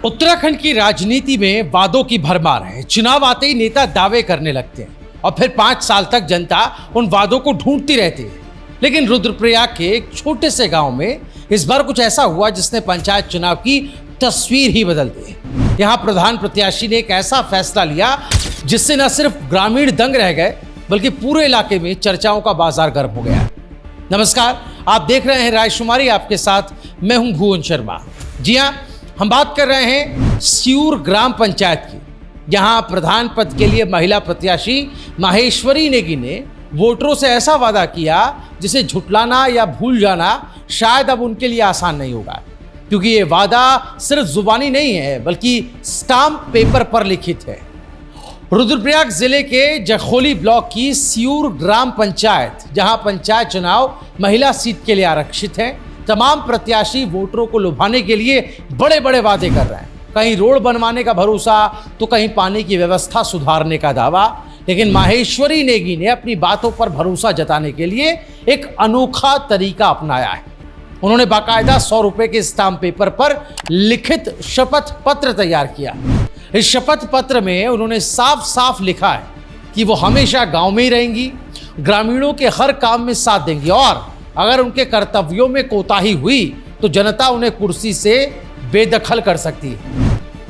उत्तराखंड की राजनीति में वादों की भरमार है। चुनाव आते ही नेता दावे करने लगते हैं और फिर 5 साल तक जनता उन वादों को ढूंढती रहती है। लेकिन रुद्रप्रयाग के एक छोटे से गांव में इस बार कुछ ऐसा हुआ जिसने पंचायत चुनाव की तस्वीर ही बदल दी। यहाँ प्रधान प्रत्याशी ने एक ऐसा फैसला लिया जिससे न सिर्फ ग्रामीण दंग रह गए बल्कि पूरे इलाके में चर्चाओं का बाजार गर्म हो गया। नमस्कार, आप देख रहे हैं रायशुमारी, आपके साथ मैं हूं भुवन शर्मा। जी हाँ, हम बात कर रहे हैं सियूर ग्राम पंचायत की। यहाँ प्रधान पद के लिए महिला प्रत्याशी माहेश्वरी नेगी ने वोटरों से ऐसा वादा किया जिसे झुटलाना या भूल जाना शायद अब उनके लिए आसान नहीं होगा, क्योंकि ये वादा सिर्फ जुबानी नहीं है बल्कि स्टाम्प पेपर पर लिखित है। रुद्रप्रयाग जिले के जखोली ब्लॉक की सियूर ग्राम पंचायत, जहां पंचायत चुनाव महिला सीट के लिए आरक्षित है, तमाम प्रत्याशी वोटरों को लुभाने के लिए बड़े बड़े वादे कर रहे हैं। कहीं रोड बनवाने का भरोसा तो कहीं पानी की व्यवस्था सुधारने का दावा। लेकिन माहेश्वरी नेगी ने अपनी बातों पर भरोसा जताने के लिए एक अनोखा तरीका अपनाया है। उन्होंने बाकायदा 100 रुपए के स्टाम्प पेपर पर लिखित शपथ पत्र तैयार किया। इस शपथ पत्र में उन्होंने साफ साफ लिखा है कि वो हमेशा गांव में ही रहेंगी, ग्रामीणों के हर काम में साथ देंगी और अगर उनके कर्तव्यों में कोताही हुई तो जनता उन्हें कुर्सी से बेदखल कर सकती है।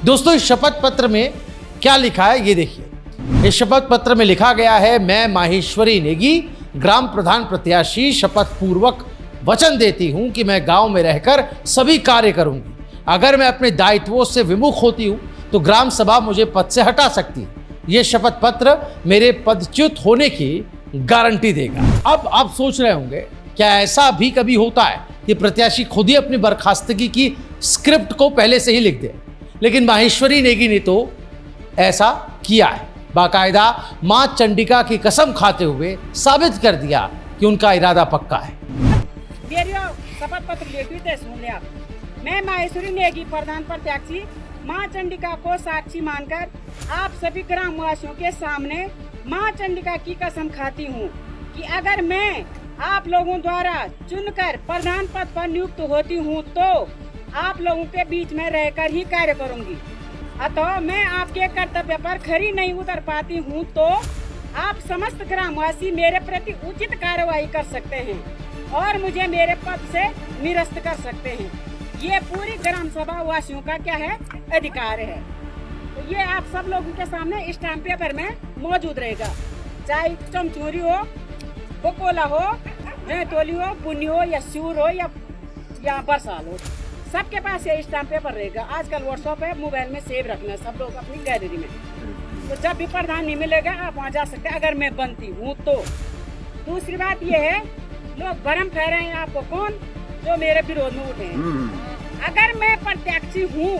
दोस्तों, इस शपथ पत्र में क्या लिखा है ये देखिए। इस शपथ पत्र में लिखा गया है, मैं माहेश्वरी नेगी ग्राम प्रधान प्रत्याशी शपथ पूर्वक वचन देती हूं कि मैं गांव में रहकर सभी कार्य करूंगी। अगर मैं अपने दायित्वों से विमुख होती हूं तो ग्राम सभा मुझे पद से हटा सकती है। यह शपथ पत्र मेरे पदच्युत होने की गारंटी देगा। अब आप सोच रहे होंगे, क्या ऐसा भी कभी होता है कि प्रत्याशी खुद ही अपनी बर्खास्तगी की स्क्रिप्ट को पहले से ही लिख दे? लेकिन माहेश्वरी नेगी ने तो ऐसा किया है। बाकायदा मां चंडिका की कसम खाते हुए साबित कर दिया कि उनका इरादा पक्का है। शपथ पत्र लिखी थे, सुन लिया। मैं माहेश्वरी नेगी प्रधान प्रत्याशी मां चंडिका को साक्षी मानकर आप सभी ग्रामवासियों के सामने मां चंडिका की कसम खाती हूँ कि अगर मैं आप लोगों द्वारा चुनकर प्रधान पद पर नियुक्त होती हूँ तो आप लोगों के बीच में रहकर ही कार्य करूँगी। अतः मैं आपके कर्तव्य पर खरी नहीं उतर पाती हूँ तो आप समस्त ग्रामवासी मेरे प्रति उचित कार्रवाई कर सकते हैं और मुझे मेरे पद से निरस्त कर सकते हैं। ये पूरी ग्राम सभा वासियों का क्या है, अधिकार है। तो ये आप सब लोगों के सामने स्टाम्प पेपर में मौजूद रहेगा, चाहे चमचोरी हो, बकोला हो, जैतोली हो, पुन्नी हो या सियूर हो या बरसाल हो, सबके पास ये स्टाम्प पेपर रहेगा। आजकल व्हाट्सएप है, मोबाइल में सेव रखना सब लोग अपनी गैलरी में। तो जब भी प्रधान नहीं मिलेगा आप वहाँ जा सकते हैं, अगर मैं बनती हूँ तो। दूसरी बात ये है, लोग भरम कह रहे हैं आपको, कौन जो मेरे विरोध में उठे हैं। अगर मैं प्रत्याशी हूँ,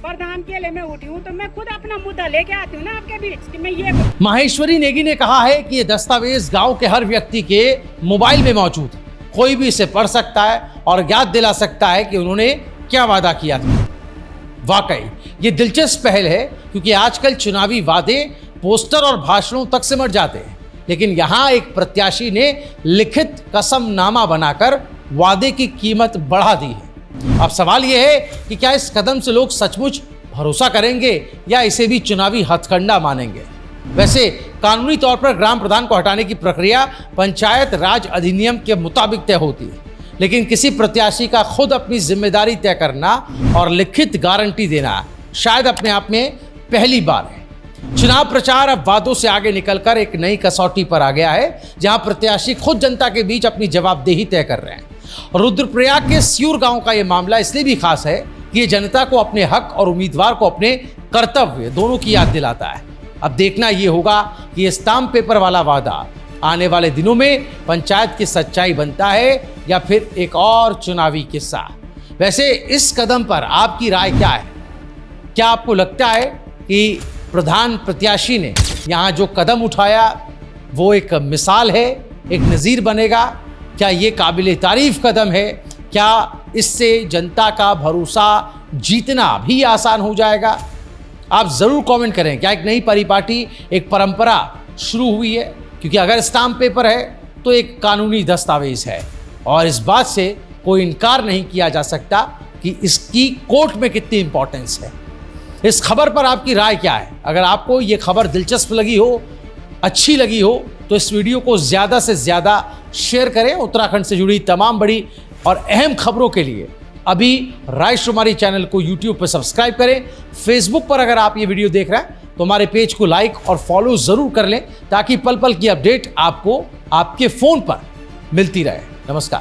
प्रधान के लिए मैं उठी हूँ, तो मैं खुद अपना मुद्दा लेके आती हूँ ना आपके बीच कि मैं ये। माहेश्वरी नेगी ने कहा है कि ये दस्तावेज गांव के हर व्यक्ति के मोबाइल में मौजूद है, कोई भी इसे पढ़ सकता है और याद दिला सकता है कि उन्होंने क्या वादा किया था। वाकई ये दिलचस्प पहल है, क्योंकि आजकल चुनावी वादे पोस्टर और भाषणों तक सिमट जाते हैं, लेकिन यहाँ एक प्रत्याशी ने लिखित कसमनामा बनाकर वादे की कीमत बढ़ा दी है। अब सवाल यह है कि क्या इस कदम से लोग सचमुच भरोसा करेंगे या इसे भी चुनावी हथकंडा मानेंगे। वैसे कानूनी तौर पर ग्राम प्रधान को हटाने की प्रक्रिया पंचायत राज अधिनियम के मुताबिक तय होती है, लेकिन किसी प्रत्याशी का खुद अपनी जिम्मेदारी तय करना और लिखित गारंटी देना शायद अपने आप में पहली बार है। चुनाव प्रचार अब वादों से आगे निकलकर एक नई कसौटी पर आ गया है, जहां प्रत्याशी खुद जनता के बीच अपनी जवाबदेही तय कर रहे हैं। रुद्रप्रयाग के सियूर गांव का यह मामला इसलिए भी खास है कि ये जनता को अपने हक और उम्मीदवार को अपने कर्तव्य दोनों की याद दिलाता है। अब देखना ये होगा कि ये स्टाम्प पेपर वाला वादा आने वाले दिनों में पंचायत की सच्चाई बनता है या फिर एक और चुनावी किस्सा। वैसे इस कदम पर आपकी राय क्या है? क्या आपको लगता है कि प्रधान प्रत्याशी ने यहाँ जो कदम उठाया वो एक मिसाल है, एक नज़ीर बनेगा? क्या ये काबिले तारीफ कदम है? क्या इससे जनता का भरोसा जीतना भी आसान हो जाएगा? आप ज़रूर कमेंट करें। क्या एक नई परिपाटी, एक परंपरा शुरू हुई है? क्योंकि अगर स्टाम्प पेपर है तो एक कानूनी दस्तावेज है और इस बात से कोई इनकार नहीं किया जा सकता कि इसकी कोर्ट में कितनी इंपॉर्टेंस है। इस खबर पर आपकी राय क्या है? अगर आपको ये खबर दिलचस्प लगी हो, अच्छी लगी हो, तो इस वीडियो को ज़्यादा से ज़्यादा शेयर करें। उत्तराखंड से जुड़ी तमाम बड़ी और अहम खबरों के लिए अभी रायशुमारी चैनल को यूट्यूब पर सब्सक्राइब करें। फेसबुक पर अगर आप ये वीडियो देख रहे हैं तो हमारे पेज को लाइक और फॉलो ज़रूर कर लें, ताकि पल पल की अपडेट आपको आपके फ़ोन पर मिलती रहे। नमस्कार।